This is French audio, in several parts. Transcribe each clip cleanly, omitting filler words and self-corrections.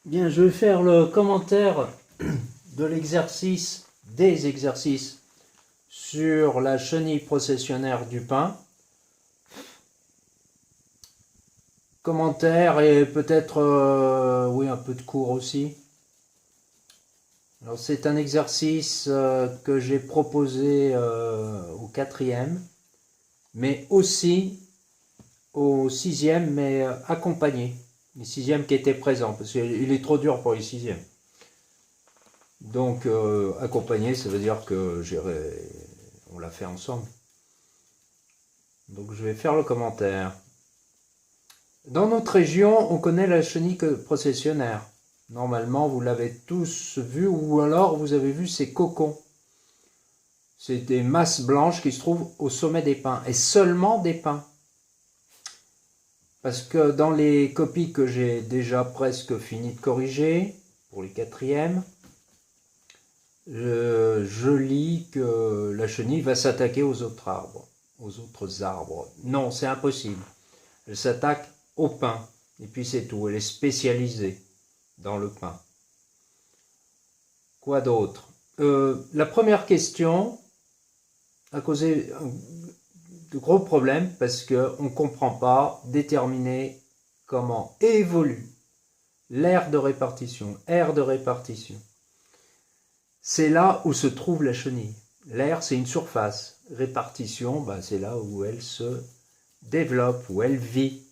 Bien, je vais faire le commentaire de l'exercice, des exercices sur la chenille processionnaire du pin. Commentaire et peut-être, oui, un peu de cours aussi. Alors, c'est un exercice que j'ai proposé au quatrième, mais aussi au sixième, mais accompagné. Les sixièmes qui étaient présents, parce qu'il est trop dur pour les sixièmes. Donc, accompagné, ça veut dire que on l'a fait ensemble. Donc, je vais faire le commentaire. Dans notre région, on connaît la chenille processionnaire. Normalement, vous l'avez tous vu, ou alors vous avez vu ces cocons. C'est des masses blanches qui se trouvent au sommet des pins, et seulement des pins. Parce que dans les copies que j'ai déjà presque fini de corriger, pour les quatrièmes, je lis que la chenille va s'attaquer aux autres arbres. Non, c'est impossible. Elle s'attaque au pin. Et puis c'est tout. Elle est spécialisée dans le pin. Quoi d'autre? La première question a causé de gros problèmes parce qu'on ne comprend pas déterminer comment évolue l'aire de répartition. Aire de répartition. C'est là où se trouve la chenille. L'aire, c'est une surface. Répartition, ben, c'est là où elle se développe, où elle vit.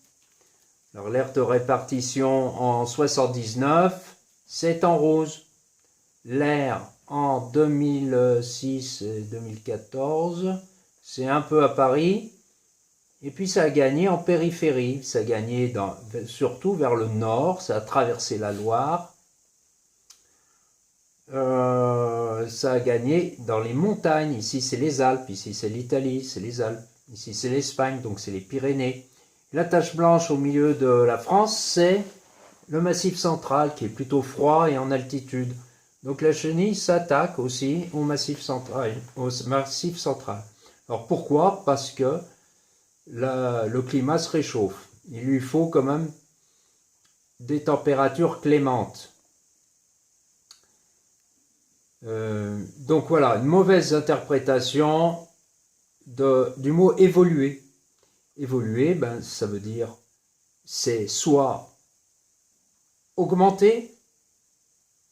Alors l'aire de répartition en 79, c'est en rose. L'aire en 2006 et 2014, c'est un peu à Paris. Et puis ça a gagné en périphérie. Ça a gagné surtout vers le nord. Ça a traversé la Loire. Ça a gagné dans les montagnes. Ici, c'est les Alpes. Ici, c'est l'Italie. C'est les Alpes. Ici, c'est l'Espagne. Donc, c'est les Pyrénées. La tache blanche au milieu de la France, c'est le Massif central qui est plutôt froid et en altitude. Donc, la chenille s'attaque aussi au Massif central. Alors, pourquoi? Parce que le climat se réchauffe. Il lui faut quand même des températures clémentes. Donc voilà, une mauvaise interprétation du mot évoluer. Évoluer, ben, ça veut dire c'est soit augmenter,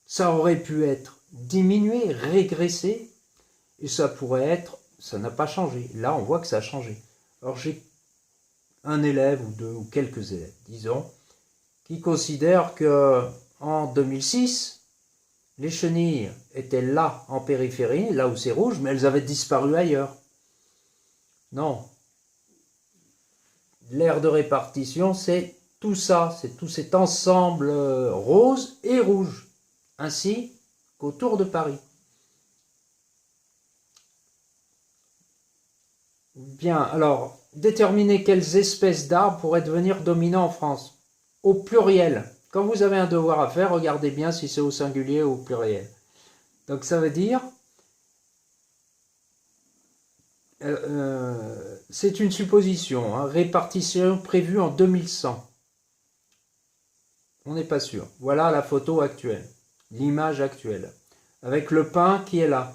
ça aurait pu être diminuer, régresser, et ça pourrait être, ça n'a pas changé. Là, on voit que ça a changé. Alors j'ai un élève ou deux ou quelques élèves, disons, qui considèrent que en 2006, les chenilles étaient là en périphérie, là où c'est rouge, mais elles avaient disparu ailleurs. Non. L'aire de répartition, c'est tout ça, c'est tout cet ensemble rose et rouge, ainsi qu'autour de Paris. Bien, alors, déterminer quelles espèces d'arbres pourraient devenir dominants en France. Au pluriel. Quand vous avez un devoir à faire, regardez bien si c'est au singulier ou au pluriel. Donc ça veut dire, c'est une supposition, hein, répartition prévue en 2100. On n'est pas sûr. Voilà la photo actuelle, l'image actuelle, avec le pin qui est là,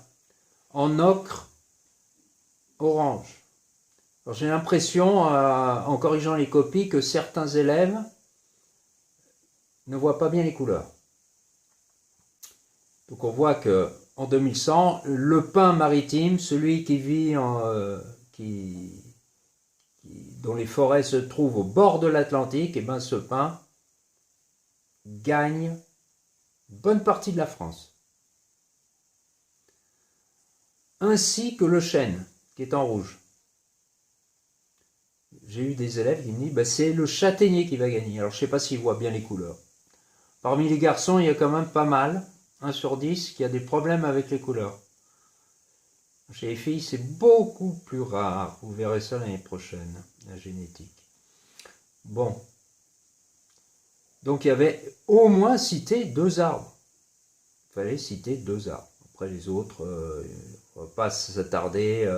en ocre orange. J'ai l'impression, en corrigeant les copies, que certains élèves ne voient pas bien les couleurs. Donc on voit que en 2100, le pin maritime, celui qui vit dont les forêts se trouvent au bord de l'Atlantique, et ben ce pin gagne une bonne partie de la France. Ainsi que le chêne, qui est en rouge. J'ai eu des élèves qui me disent, c'est le châtaignier qui va gagner. Alors je ne sais pas s'ils voient bien les couleurs. Parmi les garçons, il y a quand même pas mal, 1 sur 10, qui a des problèmes avec les couleurs. Chez les filles, c'est beaucoup plus rare. Vous verrez ça l'année prochaine, la génétique. Bon. Donc il y avait au moins cité 2 arbres. Il fallait citer 2 arbres. Après les autres, on ne va pas s'attarder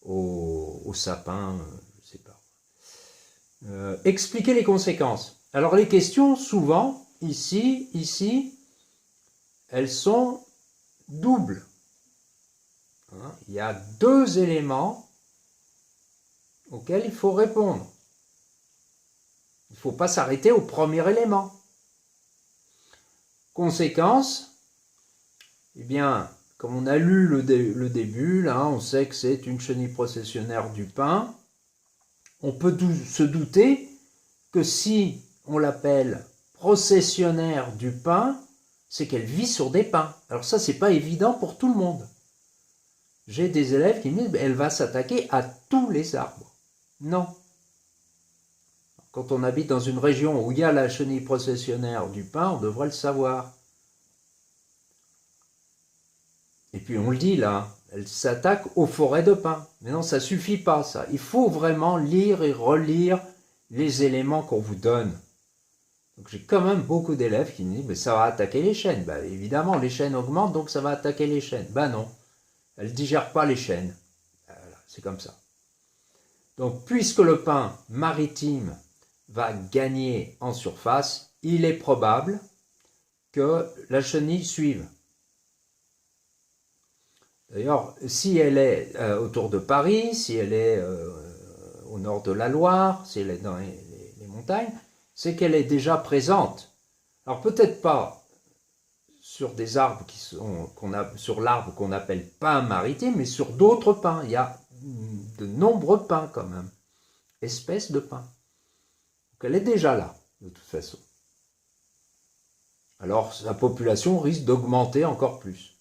aux sapins, je ne sais pas. Expliquer les conséquences. Alors les questions, souvent, ici, elles sont doubles. Il y a deux éléments auxquels il faut répondre. Il ne faut pas s'arrêter au premier élément. Conséquence, eh bien, comme on a lu le début, là, on sait que c'est une chenille processionnaire du pain. On peut se douter que si on l'appelle processionnaire du pain, c'est qu'elle vit sur des pins. Alors ça, c'est pas évident pour tout le monde. J'ai des élèves qui me disent, elle va s'attaquer à tous les arbres. Non. Quand on habite dans une région où il y a la chenille processionnaire du pin, on devrait le savoir. Et puis on le dit là, elle s'attaque aux forêts de pins. Mais non, ça ne suffit pas ça. Il faut vraiment lire et relire les éléments qu'on vous donne. Donc j'ai quand même beaucoup d'élèves qui me disent, mais ça va attaquer les chênes. Ben, évidemment, les chênes augmentent, donc ça va attaquer les chênes. Ben non, elle ne digère pas les chênes. Voilà, c'est comme ça. Donc puisque le pin maritime va gagner en surface, il est probable que la chenille suive. D'ailleurs, si elle est autour de Paris, si elle est au nord de la Loire, si elle est dans les montagnes, c'est qu'elle est déjà présente. Alors peut-être pas sur des arbres sur l'arbre qu'on appelle pin maritime, mais sur d'autres pins. Il y a de nombreux pins quand même, espèces de pins. Donc elle est déjà là, de toute façon. Alors sa population risque d'augmenter encore plus.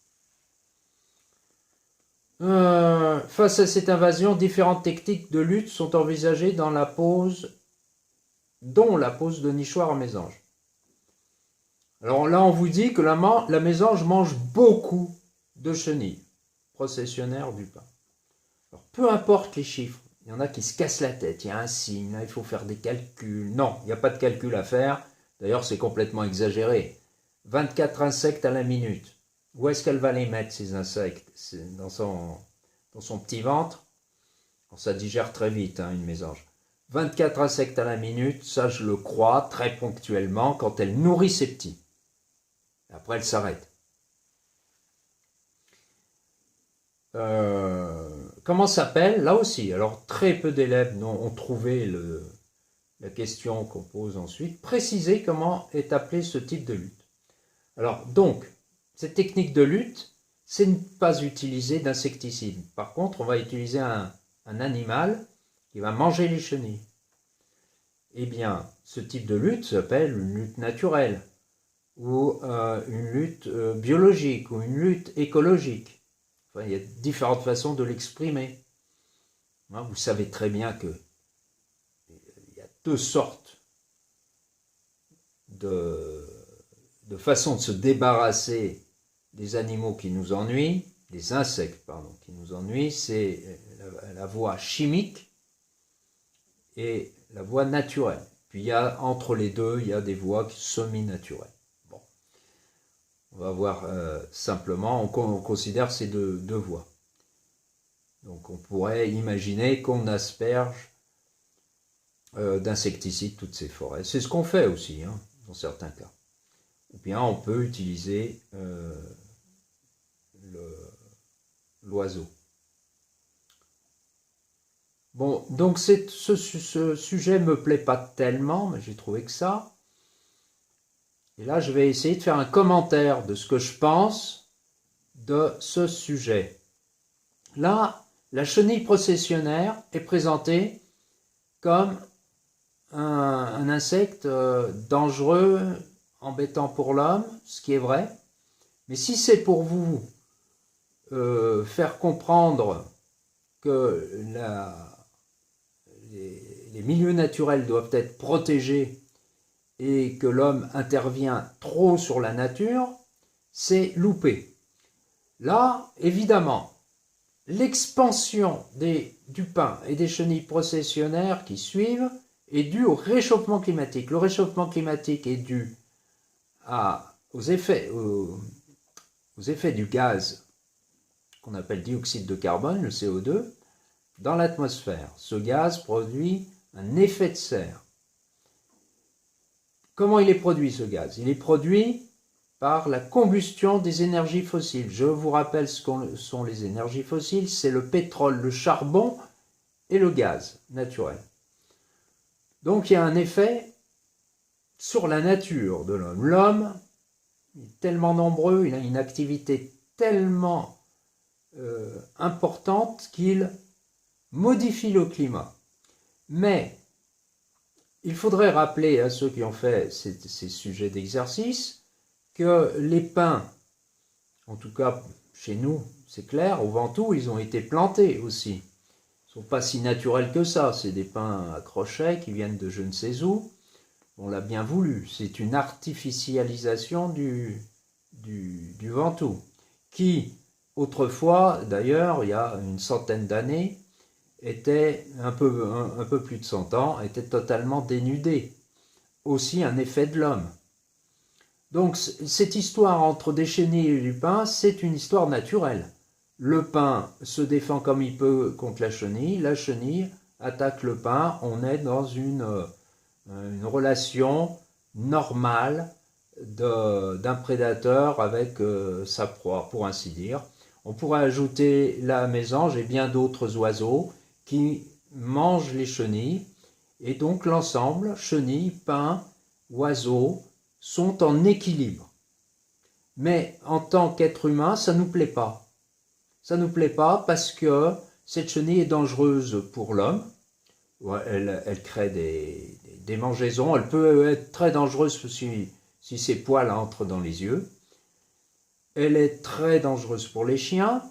Face à cette invasion, différentes techniques de lutte sont envisagées dont la pose de nichoirs à mésanges. Alors là, on vous dit que la mésange mange beaucoup de chenilles processionnaires du pain. Alors, peu importe les chiffres, il y en a qui se cassent la tête, il y a un signe, là il faut faire des calculs. Non, il n'y a pas de calcul à faire, d'ailleurs c'est complètement exagéré. 24 insectes à la minute. Où est-ce qu'elle va les mettre, ces insectes? Dans son petit ventre. Alors, ça digère très vite, une mésange. 24 insectes à la minute, ça je le crois très ponctuellement quand elle nourrit ses petits. Après, elle s'arrête. Comment s'appelle? Là aussi, alors très peu d'élèves ont trouvé la question qu'on pose ensuite. Préciser comment est appelé ce type de lutte. Alors, donc, cette technique de lutte, c'est ne pas utiliser d'insecticide. Par contre, on va utiliser un animal qui va manger les chenilles. Eh bien, ce type de lutte s'appelle une lutte naturelle, ou une lutte biologique, ou une lutte écologique. Enfin, il y a différentes façons de l'exprimer. Vous savez très bien qu'il y a deux sortes de façons de se débarrasser des animaux qui nous ennuient, des insectes, pardon, qui nous ennuient, c'est la voie chimique et la voie naturelle. Puis il y a, entre les deux, il y a des voies semi-naturelles. Bon. On va voir simplement, on considère ces deux voies. Donc on pourrait imaginer qu'on asperge d'insecticides toutes ces forêts. C'est ce qu'on fait aussi, dans certains cas. Ou bien on peut utiliser l'oiseau. Bon, donc ce sujet ne me plaît pas tellement, mais j'ai trouvé que ça. Et là, je vais essayer de faire un commentaire de ce que je pense de ce sujet. Là, la chenille processionnaire est présentée comme un insecte dangereux, embêtant pour l'homme, ce qui est vrai. Mais si c'est pour vous faire comprendre que les milieux naturels doivent être protégés et que l'homme intervient trop sur la nature, c'est loupé. Là, évidemment, l'expansion du pin et des chenilles processionnaires qui suivent est due au réchauffement climatique. Le réchauffement climatique est dû aux effets du gaz qu'on appelle dioxyde de carbone, le CO2, dans l'atmosphère. Ce gaz produit un effet de serre. Comment il est produit ce gaz? Il est produit par la combustion des énergies fossiles. Je vous rappelle ce que sont les énergies fossiles, c'est le pétrole, le charbon et le gaz naturel. Donc il y a un effet sur la nature de l'homme. L'homme est tellement nombreux, il a une activité tellement importante qu'il modifie le climat. Mais il faudrait rappeler à ceux qui ont fait ces sujets d'exercice que les pins, en tout cas chez nous, c'est clair, au Ventoux, ils ont été plantés aussi. Ils ne sont pas si naturels que ça, c'est des pins à crochets qui viennent de je ne sais où. On l'a bien voulu, c'est une artificialisation du Ventoux, qui, autrefois, d'ailleurs, il y a une centaine d'années, était un peu plus de 100 ans, était totalement dénudé. Aussi un effet de l'homme. Donc cette histoire entre des chenilles et du pin, c'est une histoire naturelle. Le pin se défend comme il peut contre la chenille attaque le pin, on est dans une relation normale d'un prédateur avec sa proie, pour ainsi dire. On pourrait ajouter la mésange et bien d'autres oiseaux qui mangent les chenilles, et donc l'ensemble, chenilles, pins, oiseaux, sont en équilibre. Mais en tant qu'être humain, ça ne nous plaît pas. Ça ne nous plaît pas parce que cette chenille est dangereuse pour l'homme. Elle crée des démangeaisons. Elle peut être très dangereuse si ses poils entrent dans les yeux. Elle est très dangereuse pour les chiens.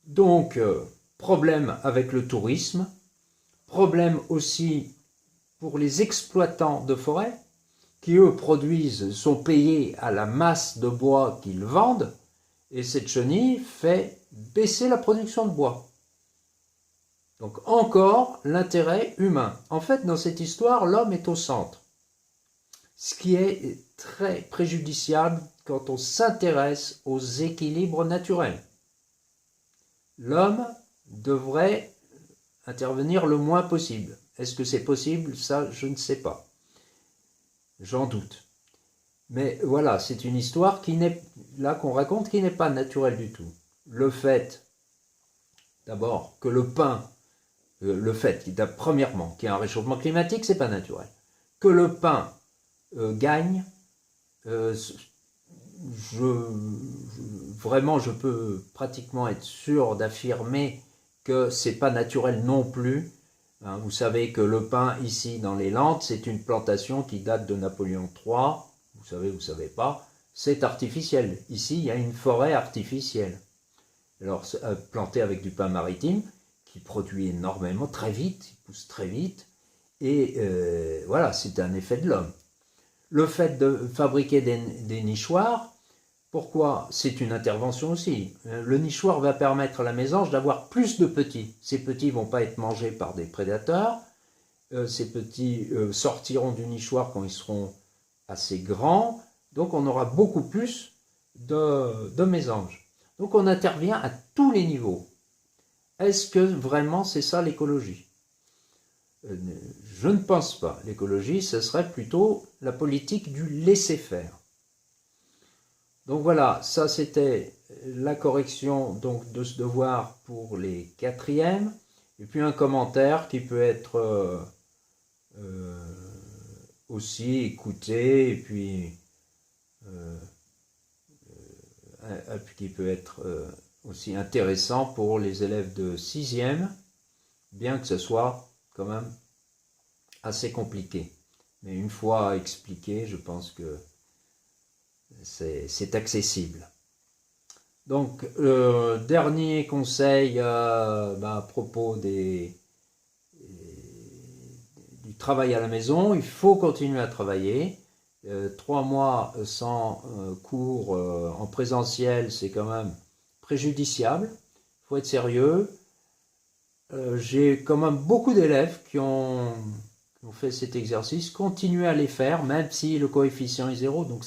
Donc, problème avec le tourisme. Problème aussi pour les exploitants de forêt, qui eux sont payés à la masse de bois qu'ils vendent, et cette chenille fait baisser la production de bois. Donc encore l'intérêt humain. En fait, dans cette histoire, l'homme est au centre, ce qui est très préjudiciable quand on s'intéresse aux équilibres naturels. L'homme devrait intervenir le moins possible. Est-ce que c'est possible? Ça, je ne sais pas. J'en doute. Mais voilà, c'est une histoire qu'on raconte qui n'est pas naturelle du tout. Le fait, d'abord, que premièrement, qu'il y a un réchauffement climatique, c'est pas naturel. Que le pain gagne, vraiment, je peux pratiquement être sûr d'affirmer que c'est pas naturel non plus. Vous savez que le pin ici dans les Landes, c'est une plantation qui date de Napoléon III. Vous savez pas, c'est artificiel. Ici, il y a une forêt artificielle. Alors, plantée avec du pin maritime, qui produit énormément, très vite, il pousse très vite. Et voilà, c'est un effet de l'homme. Le fait de fabriquer des nichoirs, pourquoi? C'est une intervention aussi. Le nichoir va permettre à la mésange d'avoir plus de petits. Ces petits ne vont pas être mangés par des prédateurs. Ces petits sortiront du nichoir quand ils seront assez grands. Donc on aura beaucoup plus de mésanges. Donc on intervient à tous les niveaux. Est-ce que vraiment c'est ça l'écologie? Je ne pense pas. L'écologie, ce serait plutôt la politique du laisser-faire. Donc voilà, ça c'était la correction donc, de ce devoir pour les quatrièmes. Et puis un commentaire qui peut être aussi écouté, et puis qui peut être aussi intéressant pour les élèves de 6e, bien que ce soit quand même assez compliqué. Mais une fois expliqué, je pense que c'est accessible. Donc, dernier conseil à propos du travail à la maison, il faut continuer à travailler. 3 mois sans cours en présentiel, c'est quand même préjudiciable. Il faut être sérieux. J'ai quand même beaucoup d'élèves qui ont fait cet exercice, continuez à les faire, même si le coefficient est 0, donc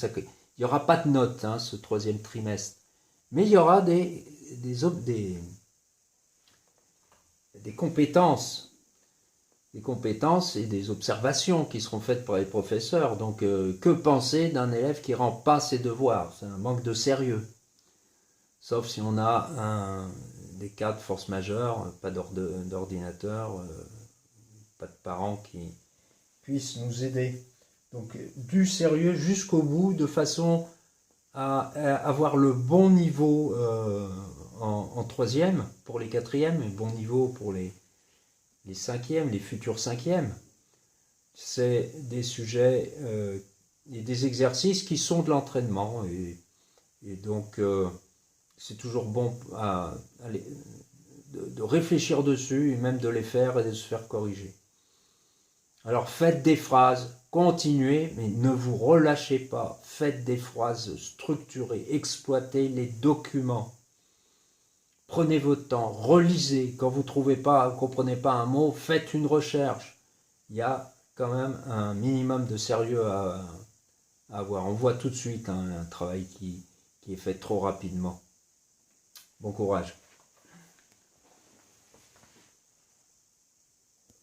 il n'y aura pas de notes ce 3e trimestre. Mais il y aura des compétences des compétences et des observations qui seront faites par les professeurs. Donc, que penser d'un élève qui ne rend pas ses devoirs? C'est un manque de sérieux. Sauf si on a des cas de force majeure, pas d'ordinateur, pas de parents qui puissent nous aider. Donc, du sérieux jusqu'au bout, de façon à avoir le bon niveau en troisième pour les quatrièmes, et le bon niveau pour les cinquièmes, les futurs cinquièmes. C'est des sujets et des exercices qui sont de l'entraînement. Et donc, c'est toujours bon de réfléchir dessus, et même de les faire et de se faire corriger. Alors, faites des phrases, continuez, mais ne vous relâchez pas. Faites des phrases structurées, exploitez les documents. Prenez votre temps, relisez. Quand vous ne comprenez pas un mot, faites une recherche. Il y a quand même un minimum de sérieux à avoir. On voit tout de suite un travail qui est fait trop rapidement. Bon courage.